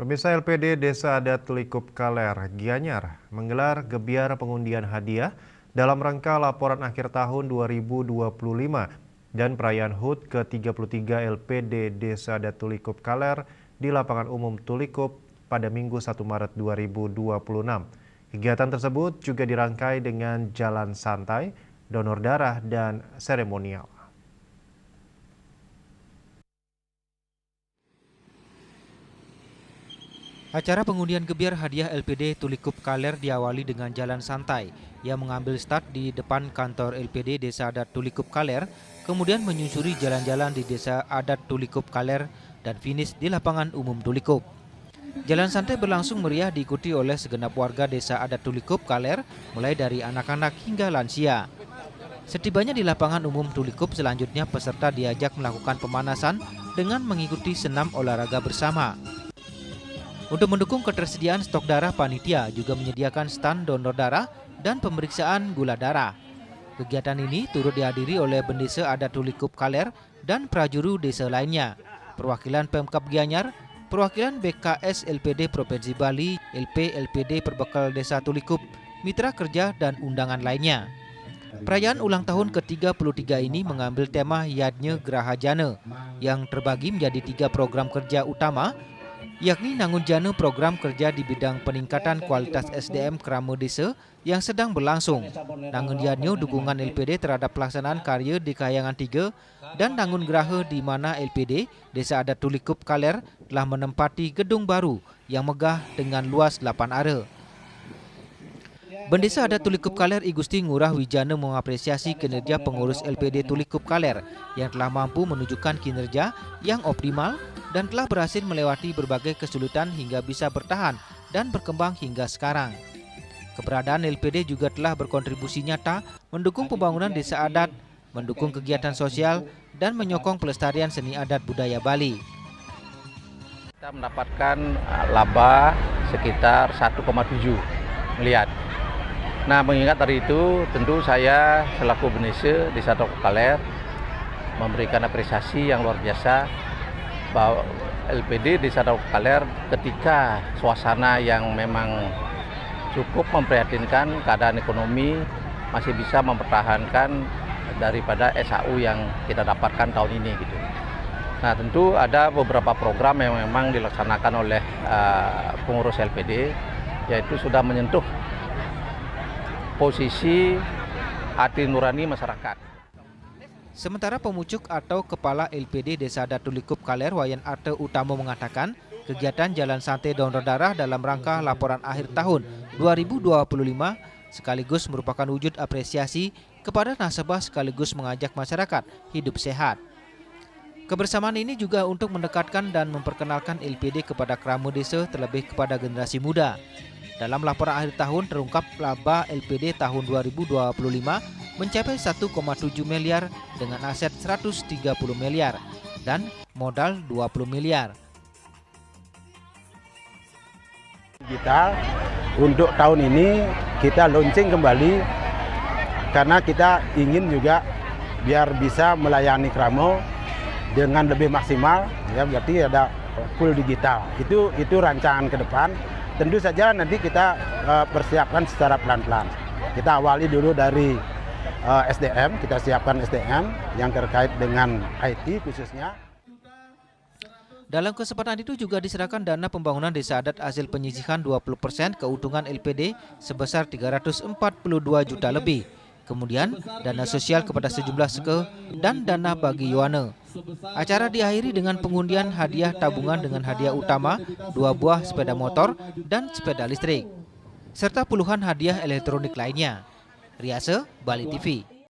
Pemirsa, LPD Desa Adat Tulikup Kaler, Gianyar menggelar gebiar pengundian hadiah dalam rangka laporan akhir tahun 2025 dan perayaan HUT ke-33 LPD Desa Adat Tulikup Kaler di lapangan umum Tulikup pada Minggu 1 Maret 2026. Kegiatan tersebut juga dirangkai dengan jalan santai, donor darah, dan seremonial. Acara pengundian gebiar hadiah LPD Tulikup Kaler diawali dengan jalan santai yang mengambil start di depan kantor LPD Desa Adat Tulikup Kaler, kemudian menyusuri jalan-jalan di Desa Adat Tulikup Kaler dan finish di lapangan umum Tulikup. Jalan santai berlangsung meriah diikuti oleh segenap warga Desa Adat Tulikup Kaler, mulai dari anak-anak hingga lansia. Setibanya di lapangan umum Tulikup, selanjutnya peserta diajak melakukan pemanasan dengan mengikuti senam olahraga bersama. Untuk mendukung ketersediaan stok darah, panitia juga menyediakan stand donor darah dan pemeriksaan gula darah. Kegiatan ini turut dihadiri oleh Bendesa Adat Tulikup Kaler dan prajuru desa lainnya, perwakilan Pemkab Gianyar, perwakilan BKS LPD Provinsi Bali, LPD Perbekal Desa Tulikup, mitra kerja, dan undangan lainnya. Perayaan ulang tahun ke-33 ini mengambil tema Yadnya Geraha Jana yang terbagi menjadi 3 program kerja utama, yakni Nangun Jana program kerja di bidang peningkatan kualitas SDM Krama Desa yang sedang berlangsung, Nangun Jana dukungan LPD terhadap pelaksanaan karya di Kahyangan 3, dan Nangun Geraha di mana LPD Desa Adat Tulikup Kaler telah menempati gedung baru yang megah dengan luas 8 are. Bendesa Adat Tulikup Kaler I Gusti Ngurah Wijana mengapresiasi kinerja pengurus LPD Tulikup Kaler yang telah mampu menunjukkan kinerja yang optimal dan telah berhasil melewati berbagai kesulitan hingga bisa bertahan dan berkembang hingga sekarang. Keberadaan LPD juga telah berkontribusi nyata mendukung pembangunan desa adat, mendukung kegiatan sosial, dan menyokong pelestarian seni adat budaya Bali. Kita mendapatkan laba sekitar 1,7 miliar. Nah, mengingat dari itu, tentu saya selaku Bendesa Desa Adat Kaler memberikan apresiasi yang luar biasa bahwa LPD Desa Adat Kaler ketika suasana yang memang cukup memprihatinkan, keadaan ekonomi masih bisa mempertahankan daripada SAU yang kita dapatkan tahun ini gitu. Nah, tentu ada beberapa program yang memang dilaksanakan oleh pengurus LPD, yaitu sudah menyentuh posisi hati nurani masyarakat. Sementara pemucuk atau Kepala LPD Desa Adat Tulikup Kaler, Wayan Arte Utamo, mengatakan kegiatan jalan santai donor darah dalam rangka laporan akhir tahun 2025 sekaligus merupakan wujud apresiasi kepada nasabah sekaligus mengajak masyarakat hidup sehat. Kebersamaan ini juga untuk mendekatkan dan memperkenalkan LPD kepada krama desa, terlebih kepada generasi muda. Dalam laporan akhir tahun terungkap laba LPD tahun 2025 mencapai 1,7 miliar dengan aset 130 miliar dan modal 20 miliar. Digital untuk tahun ini kita launching kembali karena kita ingin juga biar bisa melayani kramo dengan lebih maksimal, ya, berarti ada full digital. Itu rancangan ke depan. Tentu saja nanti kita persiapkan secara pelan-pelan. Kita awali dulu dari SDM, kita siapkan SDM yang terkait dengan IT khususnya. Dalam kesempatan itu juga diserahkan dana pembangunan desa adat hasil penyisihan 20% keuntungan LPD sebesar 342 juta lebih. Kemudian dana sosial kepada sejumlah seke dan dana bagi Yohane. Acara diakhiri dengan pengundian hadiah tabungan dengan hadiah utama 2 buah sepeda motor dan sepeda listrik, serta puluhan hadiah elektronik lainnya. Riase, Bali TV.